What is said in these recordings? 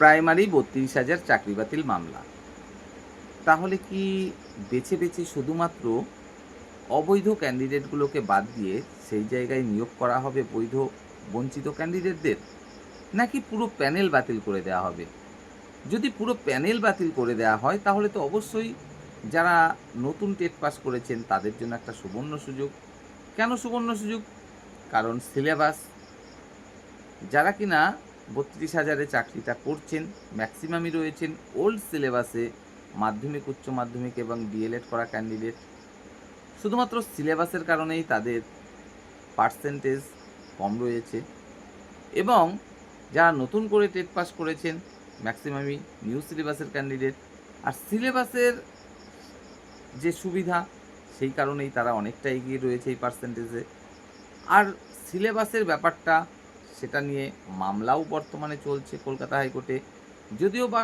Primary ৩২,০০০ চাকরি বাতিল মামলা। তাহলে কি বেছে বেছে শুধুমাত্র অবৈধ ক্যান্ডিডেটগুলোকে বাদ দিয়ে সেই জায়গায় নিয়োগ করা হবে বৈধ বঞ্চিত ক্যান্ডিডেটদের? নাকি পুরো প্যানেল বাতিল করে দেওয়া হবে? যদি পুরো প্যানেল বাতিল করে দেওয়া হয় তাহলে তো অবশ্যই যারা নতুন টেট পাস করেছেন তাদের জন্য একটা সুবর্ণ সুযোগ। কেন সুবর্ণ সুযোগ? কারণ সিলেবাস, যারা কিনা ৩২,০০০-এ চাকরিটা করছেন ম্যাক্সিমামই রয়েছেন ওল্ড সিলেবাসে, মাধ্যমিক, উচ্চ মাধ্যমিক এবং ডিএলএড করা ক্যান্ডিডেট। শুধুমাত্র সিলেবাসের কারণেই তাদের পার্সেন্টেজ কম রয়েছে। এবং যারা নতুন করে টেট পাস করেছেন ম্যাক্সিমামই নিউ সিলেবাসের ক্যান্ডিডেট। আর সিলেবাসের যে সুবিধা সেই কারণেই তারা অনেকটা এগিয়ে রয়েছে এই পার্সেন্টেজে। আর সিলেবাসের ব্যাপারটা, সেটা নিয়ে মামলাও বর্তমানে চলছে কলকাতা হাইকোর্টে। যদিও বা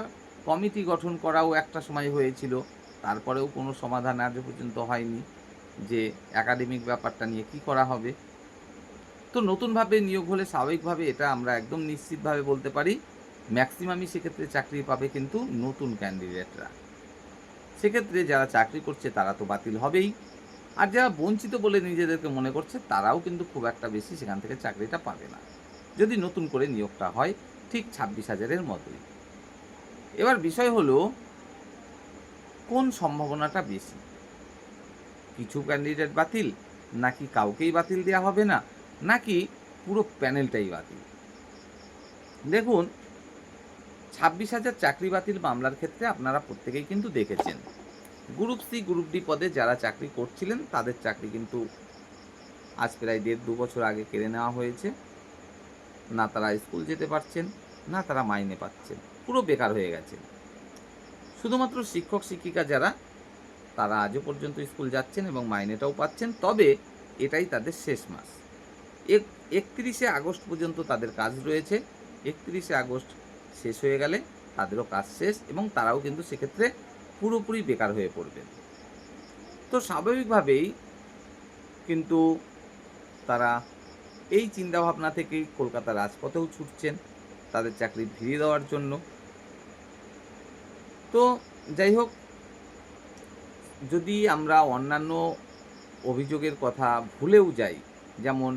কমিটি গঠন করাও একটা সময় হয়েছিল, তারপরেও কোনো সমাধান আজও পর্যন্ত হয়নি যে একাডেমিক ব্যাপারটা নিয়ে কি করা হবে। তো নতুনভাবে নিয়োগ হলে স্বাভাবিকভাবে এটা আমরা একদম নিশ্চিতভাবে বলতে পারি ম্যাক্সিমামই সেক্ষেত্রে চাকরি পাবে কিন্তু নতুন ক্যান্ডিডেটরা। সেক্ষেত্রে যারা চাকরি করছে তারা তো বাতিল হবেই, আর যারা বঞ্চিত বলে নিজেদেরকে মনে করছে তারাও কিন্তু খুব একটা বেশি সেখান থেকে চাকরিটা পাবে না, যদি নতুন করে নিয়োগটা হয় ঠিক ২৬,০০০-এর মতোই। এবার বিষয় হলো কোন সম্ভাবনাটা বেশি, কিছু ক্যান্ডিডেট বাতিল, নাকি কাউকেই বাতিল দেওয়া হবে না, নাকি পুরো প্যানেলটাই বাতিল? দেখুন, ২৬,০০০ চাকরি বাতিল মামলার ক্ষেত্রে আপনারা প্রত্যেকেই কিন্তু দেখেছেন গ্রুপ সি গ্রুপ ডি পদে যারা চাকরি করছিলেন তাদের চাকরি কিন্তু আজ প্রায় ১.৫-২ বছর আগে কেড়ে নেওয়া হয়েছে। না তারা স্কুল যেতে পারছেন, না তারা মাইনে পাচ্ছেন, পুরো বেকার হয়ে গেছেন। শুধুমাত্র শিক্ষক শিক্ষিকা যারা, তারা আজও পর্যন্ত স্কুল যাচ্ছেন এবং মাইনেটাও পাচ্ছেন, তবে এটাই তাদের শেষ মাস। ৩১শে আগস্ট পর্যন্ত তাদের কাজ রয়েছে। ৩১শে আগস্ট শেষ হয়ে গেলে তাদেরও কাজ শেষ এবং তারাও কিন্তু সেক্ষেত্রে পুরোপুরি বেকার হয়ে পড়বেন। তো স্বাভাবিকভাবেই কিন্তু তারা এই চিন্তাভাবনা থেকেই কলকাতা রাজপথেও ছুটছেন তাদের চাকরি ফিরিয়ে দেওয়ার জন্য। তো যাই হোক, যদি আমরা অন্যান্য অভিযোগের কথা ভুলেও যাই, যেমন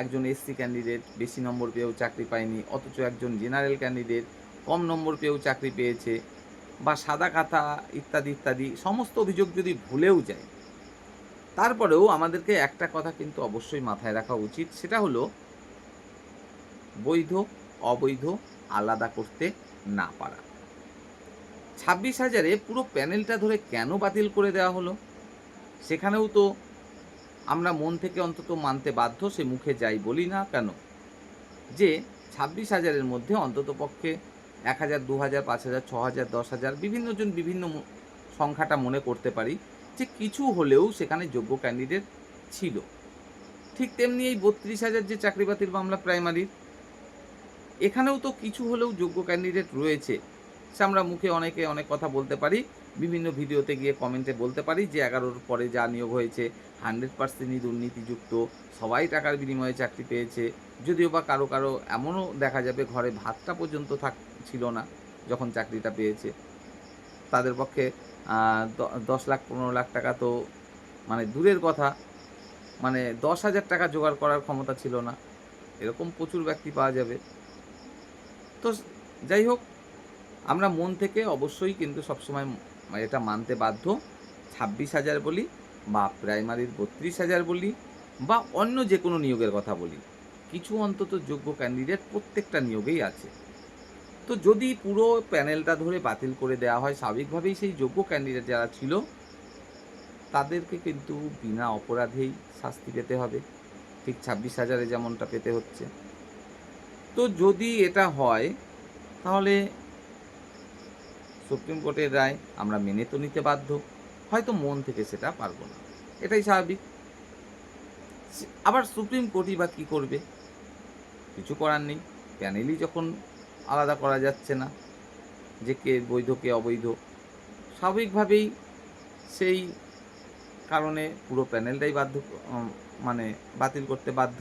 একজন এসসি ক্যান্ডিডেট বেশি নম্বর পেয়েও চাকরি পায়নি, অথচ একজন জেনারেল ক্যান্ডিডেট কম নম্বর পেয়েও চাকরি পেয়েছে, বা সাদা খাতা ইত্যাদি ইত্যাদি সমস্ত অভিযোগ যদি ভুলেও যাই, তারপরেও আমাদেরকে একটা কথা কিন্তু অবশ্যই মাথায় রাখা উচিত, সেটা হলো বৈধ অবৈধ আলাদা করতে না পারা। ২৬,০০০-এ পুরো প্যানেলটা ধরে কেন বাতিল করে দেওয়া হলো, সেখানেও তো আমরা মন থেকে অন্তত মানতে বাধ্য, সে মুখে যাই বলি না কেন, যে ২৬,০০০-এর মধ্যে অন্ততপক্ষে ১,০০০, ২,০০০, ৫,০০০, ৬,০০০, ১০,০০০ বিভিন্নজন বিভিন্ন সংখ্যাটা মনে করতে পারি যে কিছু হলেও সেখানে যোগ্য ক্যান্ডিডেট ছিল। ঠিক তেমনি এই ৩২,০০০ যে চাকরি বাতিল মামলা প্রাইমারির, এখানেও তো কিছু হলেও যোগ্য ক্যান্ডিডেট রয়েছে। সে আমরা মুখে অনেকে অনেক কথা বলতে পারি, বিভিন্ন ভিডিওতে গিয়ে কমেন্টে বলতে পারি যে ১১র পরে যা নিয়োগ হয়েছে 100%ই দুর্নীতিযুক্ত, সবাই টাকার বিনিময়ে চাকরি পেয়েছে। যদিও বা কারো কারো এমনও দেখা যাবে ঘরে ভাতটা পর্যন্ত ছিল না যখন চাকরিটা পেয়েছে। তাদের পক্ষে ১০ লাখ ১৫ লাখ টাকা তো মানে দূরের কথা, মানে ১০,০০০ টাকা জোগাড় করার ক্ষমতা ছিল না, এরকম প্রচুর ব্যক্তি পাওয়া যাবে। তো যাই হোক, আমরা মন থেকে অবশ্যই কিন্তু সবসময় এটা মানতে বাধ্য, ২৬,০০০ বলি বা প্রাইমারির ৩২,০০০ বলি বা অন্য যে কোনো নিয়োগের কথা বলি, কিছু অন্তত যোগ্য ক্যান্ডিডেট প্রত্যেকটা নিয়োগেই আছে। তো যদি পুরো প্যানেলটা ধরে বাতিল করে দেওয়া হয়, স্বাভাবিকভাবেই সেই যোগ্য ক্যান্ডিডেট যারা ছিল তাদেরকে কিন্তু বিনা অপরাধেই শাস্তি পেতে হবে, ঠিক ২৬,০০০-এ যেমনটা পেতে হচ্ছে। তো যদি এটা হয় তাহলে সুপ্রিম কোর্টের রায় আমরা মেনে তো নিতে বাধ্য, হয়তো মন থেকে সেটা পারবো না, এটাই স্বাভাবিক। আবার সুপ্রিম কোর্টই বা কী করবে, কিছু করার নেই। প্যানেলই যখন আলাদা করা যাচ্ছে না যে কে বৈধ কে অবৈধ, স্বাভাবিকভাবেই সেই কারণে পুরো প্যানেলটাই মানে বাতিল করতে বাধ্য।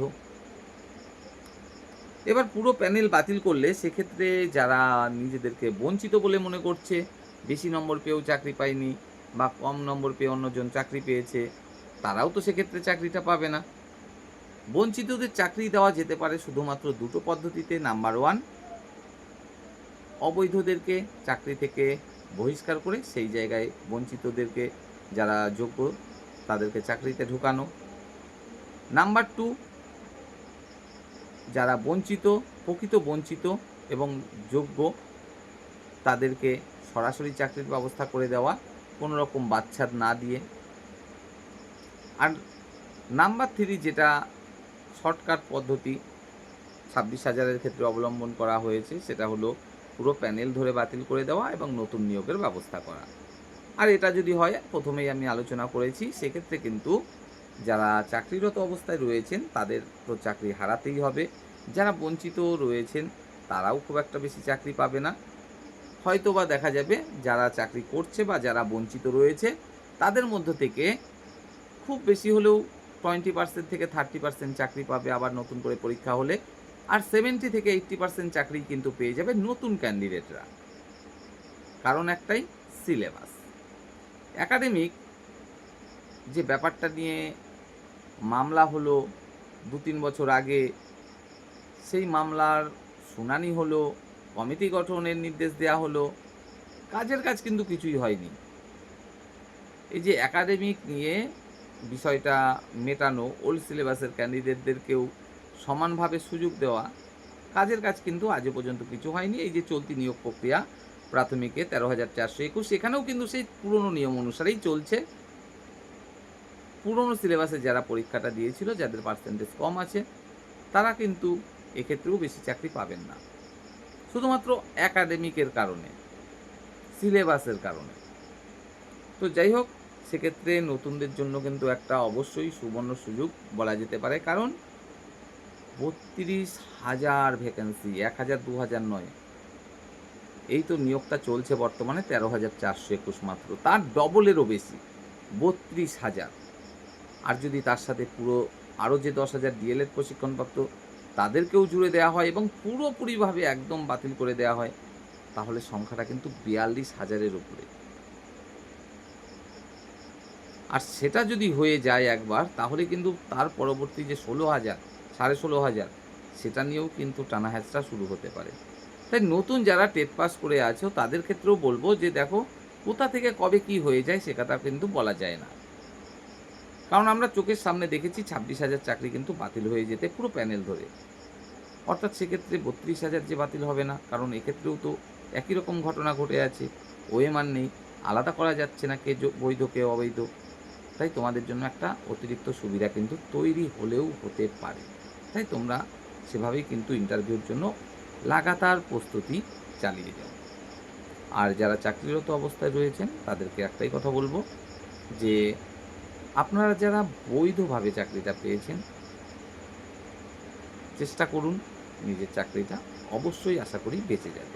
এবার পুরো প্যানেল বাতিল করলে সেক্ষেত্রে যারা নিজেদেরকে বঞ্চিত বলে মনে করছে, বেশি নম্বর পেয়েও চাকরি পায়নি বা কম নম্বর পেয়ে অন্যজন চাকরি পেয়েছে, তারাও তো সেক্ষেত্রে চাকরিটা পাবে না। বঞ্চিতদের চাকরি দেওয়া যেতে পারে শুধুমাত্র দুটো পদ্ধতিতে। নাম্বার 1, অবৈধদেরকে চাকরি থেকে বহিষ্কার করে সেই জায়গায় বঞ্চিতদেরকে, যারা যোগ্য, তাদেরকে চাকরিতে ঢুকানো। নাম্বার 2, যারা বঞ্চিত, প্রকৃত বঞ্চিত এবং যোগ্য, তাদেরকে সরাসরি চাকরির ব্যবস্থা করে দেওয়া, কোনো রকম বাচ্চাদ না দিয়ে। আর নাম্বার 3, যেটা শর্টকাট পদ্ধতি 26,000-এর ক্ষেত্রে অবলম্বন করা হয়েছে, সেটা হলো পুরো প্যানেল ধরে বাতিল করে দেওয়া এবং নতুন নিয়োগের ব্যবস্থা করা। আর এটা যদি হয়, প্রথমেই আমি আলোচনা করেছি, সেক্ষেত্রে কিন্তু যারা চাকরিরত অবস্থায় রয়েছেন তাদের তো চাকরি হারাতেই হবে। যারা বঞ্চিত রয়েছেন তারাও খুব একটা বেশি চাকরি পাবে না। হয়তোবা দেখা যাবে যারা চাকরি করছে বা যারা বঞ্চিত রয়েছে তাদের মধ্য থেকে খুব বেশি হলেও 20% থেকে 30% চাকরি পাবে আবার নতুন করে পরীক্ষা হলে। আর 70 থেকে 80% চাকরি কিন্তু পেয়ে যাবে নতুন ক্যান্ডিডেটরা। কারণ একটাই, সিলেবাস। একাডেমিক যে ব্যাপারটা নিয়ে মামলা হলো 2-3 বছর আগে, সেই মামলার শুনানি হলো, কমিটি গঠনের নির্দেশ দেওয়া হলো, কাজের কাজ কিন্তু কিছুই হয়নি। এই যে একাডেমিক নিয়ে বিষয়টা মেটানো, ওল্ড সিলেবাসের ক্যান্ডিডেটদেরকেও সমানভাবে সুযোগ দেওয়া, কাজের কাজ কিন্তু আজও পর্যন্ত কিছু হয়নি। এই যে চলতি নিয়োগ প্রক্রিয়া প্রাথমিকে 13,421, এখানেও কিন্তু সেই পুরনো নিয়ম অনুসারেই চলছে। পুরনো সিলেবাসে যারা পরীক্ষাটা দিয়েছিল, যাদের পার্সেন্টেজ কম আছে, তারা কিন্তু এক্ষেত্রেও বেশি চাকরি পাবেন না, শুধুমাত্র একাডেমিকের কারণে, সিলেবাসের কারণে। তো যাই হোক, সেক্ষেত্রে নতুনদের জন্য কিন্তু একটা অবশ্যই সুবর্ণ সুযোগ বলা যেতে পারে। কারণ 32,000 ভ্যাকেন্সি, 1,000 2,000 নয়, এই তো নিয়োগটা চলছে বর্তমানে 13,421 মাত্র, তার ডবলেরও বেশি, 32,000। আর যদি তার সাথে পুরো আরও যে 10,000 ডিএলএড প্রশিক্ষণপ্রাপ্ত তাদেরকেও জুড়ে দেওয়া হয় এবং পুরোপুরিভাবে একদম বাতিল করে দেওয়া হয়, তাহলে সংখ্যাটা কিন্তু 42,000-এর উপরে। আর সেটা যদি হয়ে যায় একবার, তাহলে কিন্তু তার পরবর্তী যে 16,000, 16,500, সেটা নিয়েও কিন্তু টানা হ্যাচড়া শুরু হতে পারে। তাই নতুন যারা টেট পাস করে আছো তাদের ক্ষেত্রেও বলবো যে দেখো, কোথা থেকে কবে কি হয়ে যায় সে কথা কিন্তু বলা যায় না। কারণ আমরা চোখের সামনে দেখেছি 26,000 চাকরি কিন্তু বাতিল হয়ে যেতে পুরো প্যানেল ধরে। অর্থাৎ সেক্ষেত্রে 32,000 যে বাতিল হবে না, কারণ এক্ষেত্রেও তো একই রকম ঘটনা ঘটে আছে, ওএমআর নেই, আলাদা করা যাচ্ছে না কে বৈধ কে অবৈধ। তাই তোমাদের জন্য একটা অতিরিক্ত সুবিধা কিন্তু তৈরি হলেও হতে পারে। তাই তোমরা সেভাবেই কিন্তু ইন্টারভিউর জন্য লাগাতার প্রস্তুতি চালিয়ে যাও। আর যারা চাকরিরত অবস্থায় রয়েছেন তাদেরকে একটাই কথা বলবো যে আপনারা যারা বৈধভাবে চাকরিটা পেয়েছেন, চেষ্টা করুন নিজের চাকরিটা অবশ্যই আশা করি বেঁচে যাবে।